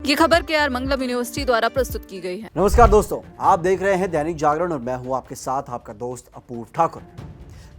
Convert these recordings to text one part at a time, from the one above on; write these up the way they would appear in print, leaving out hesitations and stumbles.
ये खबर KR मंगलम university द्वारा प्रस्तुत की गई है। नमस्कार दोस्तों, आप देख रहे हैं दैनिक जागरण और मैं हूं आपके साथ आपका दोस्त अपूर्व ठाकुर।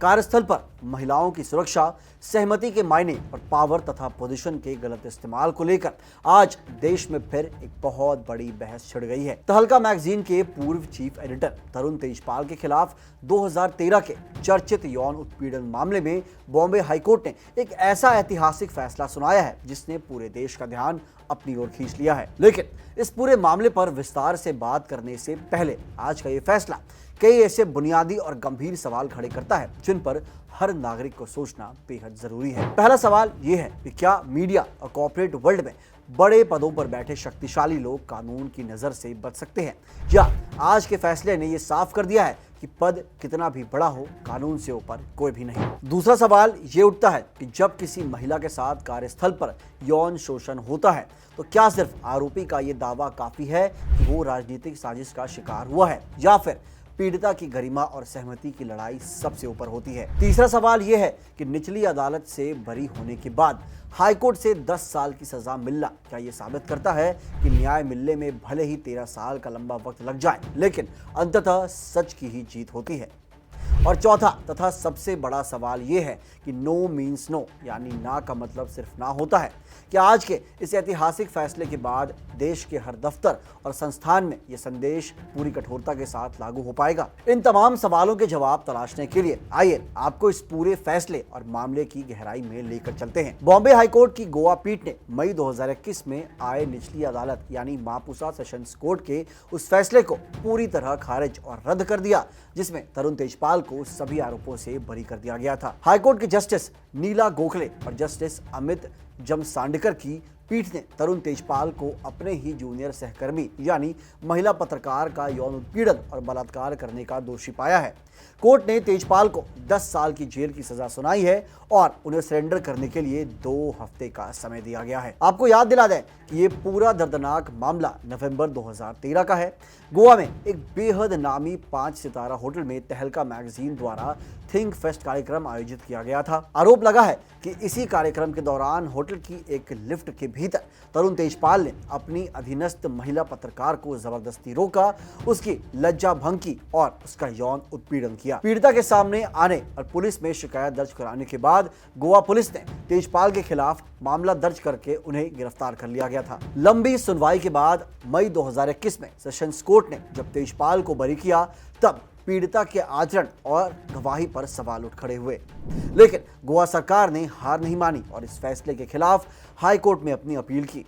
कार्यस्थल पर महिलाओं की सुरक्षा, सहमति के मायने और पावर तथा पोजीशन के गलत इस्तेमाल को लेकर आज देश में फिर एक बहुत बड़ी बहस छिड़ गई है। तहलका मैगजीन के पूर्व चीफ एडिटर तरुण तेजपाल के खिलाफ 2013 के चर्चित यौन उत्पीड़न मामले में बॉम्बे हाईकोर्ट ने एक ऐसा ऐतिहासिक फैसला सुनाया है जिसने पूरे देश का ध्यान अपनी ओर खींच लिया है। लेकिन इस पूरे मामले पर विस्तार से बात करने से पहले आज का ये फैसला कई ऐसे बुनियादी और गंभीर सवाल खड़े करता है जिन पर हर नागरिक को सोचना बेहद जरूरी है। पहला सवाल ये है कि क्या मीडिया और कॉर्पोरेट वर्ल्ड में बड़े पदों पर बैठे शक्तिशाली लोग कानून की नजर से बच सकते हैं, या आज के फैसले ने यह साफ कर दिया है कि पद कितना भी बड़ा हो, कानून से ऊपर कोई भी नहीं। दूसरा सवाल ये उठता है कि जब किसी महिला के साथ कार्यस्थल पर यौन शोषण होता है तो क्या सिर्फ आरोपी का ये दावा काफी है कि वो राजनीतिक साजिश का शिकार हुआ है, या फिर पीड़िता की गरिमा और सहमति की लड़ाई सबसे ऊपर होती है। तीसरा सवाल यह है कि निचली अदालत से बरी होने के बाद हाईकोर्ट से 10 साल की सजा मिलना क्या यह साबित करता है कि न्याय मिलने में भले ही 13 साल का लंबा वक्त लग जाए लेकिन अंततः सच की ही जीत होती है। और चौथा तथा सबसे बड़ा सवाल यह है कि नो मीन्स नो, यानी ना का मतलब सिर्फ ना होता है। क्या आज के इस ऐतिहासिक फैसले के बाद देश के हर दफ्तर और संस्थान में यह संदेश पूरी कठोरता के साथ लागू हो पाएगा? इन तमाम सवालों के जवाब तलाशने के लिए आइए आपको इस पूरे फैसले और मामले की गहराई में लेकर चलते हैं। बॉम्बे हाईकोर्ट की गोवा पीठ ने मई 2021 में आए निचली अदालत यानी मापुसा सेशंस कोर्ट के उस फैसले को पूरी तरह खारिज और रद्द कर दिया जिसमें तरुण तेजपाल को सभी आरोपों से बरी कर दिया गया था। हाईकोर्ट के जस्टिस नीला गोखले और जस्टिस अमित जमसांडकर की पीठ ने तरुण तेजपाल को अपने ही जूनियर सहकर्मी यानी महिला पत्रकार का यौन उत्पीड़न और बलात्कार करने का दोषी पाया है। कोर्ट ने तेजपाल को 10 साल की जेल की सजा सुनाई है और उन्हें सरेंडर करने के लिए 2 हफ्ते का समय दिया गया है। आपको याद दिला दें कि ये पूरा दर्दनाक मामला नवंबर 2013 का है। गोवा में एक बेहद नामी 5 सितारा होटल में तहलका मैगजीन द्वारा थिंक फेस्ट कार्यक्रम आयोजित किया गया था। आरोप लगा है कि इसी कार्यक्रम के दौरान होटल की एक लिफ्ट के भीतर तरुण तेजपाल ने अपनी अधीनस्थ महिला पत्रकार को जबरदस्ती रोका, उसकी लज्जा भंग की और उसका यौन उत्पीड़न किया। पीड़िता के सामने आने और पुलिस में शिकायत दर्ज कराने के बाद गोवा पुलिस ने तेजपाल के खिलाफ मामला दर्ज करके उन्हें गिरफ्तार कर लिया गया था। लंबी सुनवाई के बाद मई 2021 में सेशंस कोर्ट ने जब तेजपाल को बरी किया तब पीड़िता के आचरण और गवाही पर सवाल उठ खड़े हुए। लेकिन गोवा सरकार ने हार नहीं मानी और इस फैसले के खिलाफ हाईकोर्ट में अपनी अपील की।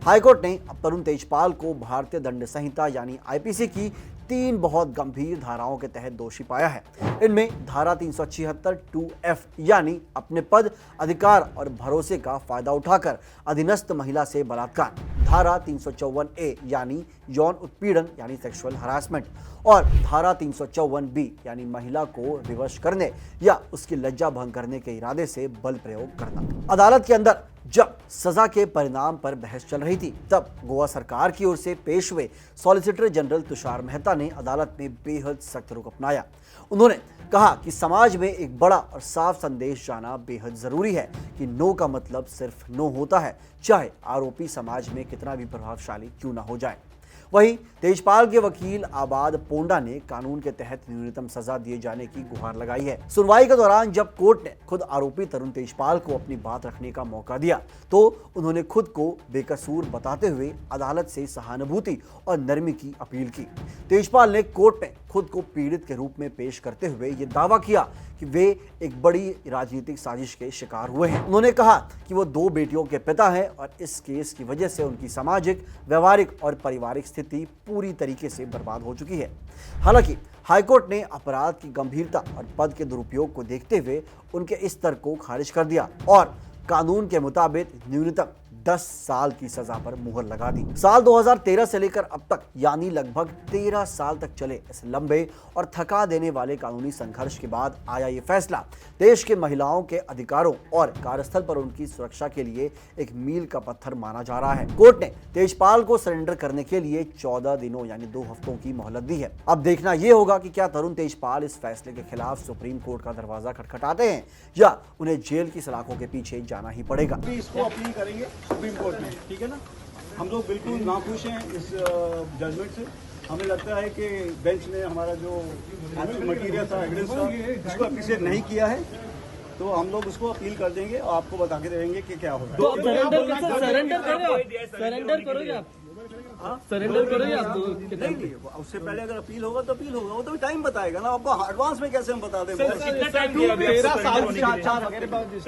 हाईकोर्ट ने अब तरुण तेजपाल को भारतीय दंड संहिता यानी IPC की 3 बहुत गंभीर धाराओं के तहत दोषी पाया है। इनमें धारा 376 2F यानी अपने पद, अधिकार और भरोसे का फायदा उठाकर अधीनस्थ महिला से बलात्कार, धारा 354A यानी यौन उत्पीड़न यानी सेक्सुअल हरासमेंट और धारा 354B यानी महिला को विवश करने या उसकी लज्जा भंग करने के इरादे से बल प्रयोग करना। अदालत के अंदर जब सजा के परिणाम पर बहस चल रही थी तब गोवा सरकार की ओर से पेश हुए सॉलिसिटर जनरल तुषार मेहता ने अदालत में बेहद सख्त रुख अपनाया। उन्होंने कहा कि समाज में एक बड़ा और साफ संदेश जाना बेहद जरूरी है कि नो का मतलब सिर्फ नो होता है, चाहे आरोपी समाज में कितना भी प्रभावशाली क्यों ना हो जाए। वहीं तेजपाल के वकील आबाद पोंडा ने कानून के तहत न्यूनतम सजा दिए जाने की गुहार लगाई है। सुनवाई के दौरान जब कोर्ट ने खुद आरोपी तरुण तेजपाल को अपनी बात रखने का मौका दिया तो उन्होंने खुद को बेकसूर बताते हुए अदालत से सहानुभूति और नरमी की अपील की। तेजपाल ने कोर्ट में खुद को पीड़ित के रूप में पेश करते हुए ये दावा किया कि वे एक बड़ी राजनीतिक साजिश के शिकार हुए हैं। उन्होंने कहा कि वो 2 बेटियों के पिता हैं और इस केस की वजह से उनकी सामाजिक, व्यवहारिक और पारिवारिक स्थिति पूरी तरीके से बर्बाद हो चुकी है। हालांकि हाईकोर्ट ने अपराध की गंभीरता और पद के दुरुपयोग को देखते हुए उनके इस तर्क को खारिज कर दिया और कानून के मुताबिक न्यूनतम 10 साल की सजा पर मुहर लगा दी। साल 2013 से लेकर अब तक यानी लगभग 13 साल तक चले इस लंबे और थका देने वाले कानूनी संघर्ष के बाद आया ये फैसला देश के महिलाओं के अधिकारों और कार्यस्थल पर उनकी सुरक्षा के लिए एक मील का पत्थर माना जा रहा है। कोर्ट ने तेजपाल को सरेंडर करने के लिए 14 दिनों यानी 2 हफ्तों की मोहलत दी है। अब देखना यह होगा कि क्या तरुण तेजपाल इस फैसले के खिलाफ सुप्रीम कोर्ट का दरवाजा खटखटाते हैं या उन्हें जेल की सलाखों के पीछे जाना ही पड़ेगा। इसको अपील करेंगे सुप्रीम कोर्ट में, ठीक है ना। हम लोग बिल्कुल नाखुश हैं इस जजमेंट से। हमें लगता है कि बेंच ने हमारा जो मटीरियल था, एविडेंस था, उसको अप्रिशिएट नहीं किया है, तो हम लोग उसको अपील कर देंगे और आपको बता के देंगे कि क्या होगा। तो सरेंडर करोगे आप? सरेंडर करोगे आप? नहीं, उससे पहले अगर अपील होगा तो अपील होगा, वो तो टाइम बताएगा ना। आपको एडवांस में कैसे हम बता दें?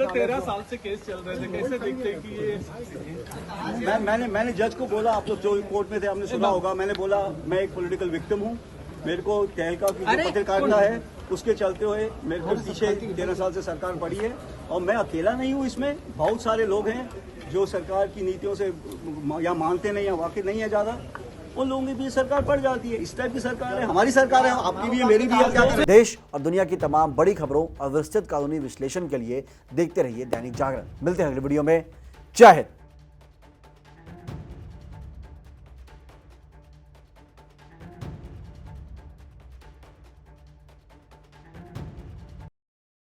13 साल से केस चल रहे थे, कैसे देखते हैं कि ये मैंने जज को बोला, आप लोग जो कोर्ट में थे आपने सुना होगा, मैंने बोला मैं एक पॉलिटिकल विक्टिम हूँ, मेरे को तहलका की जो पत्रकारिता है उसके चलते हुए मेरे को पीछे 13 साल से सरकार पड़ी है, और मैं अकेला नहीं हूँ इसमें। बहुत सारे लोग हैं जो सरकार की नीतियों से या मानते नहीं या वाकिफ नहीं है ज़्यादा, उन लोगों की भी सरकार पड़ जाती है। इस टाइप की सरकार है, हमारी सरकार है, आपकी भी है, मेरी भी है। क्या करें? देश और दुनिया की तमाम बड़ी खबरों और विस्तृत कानूनी विश्लेषण के लिए देखते रहिए दैनिक जागरण। मिलते हैं अगले वीडियो में। जय हिंद।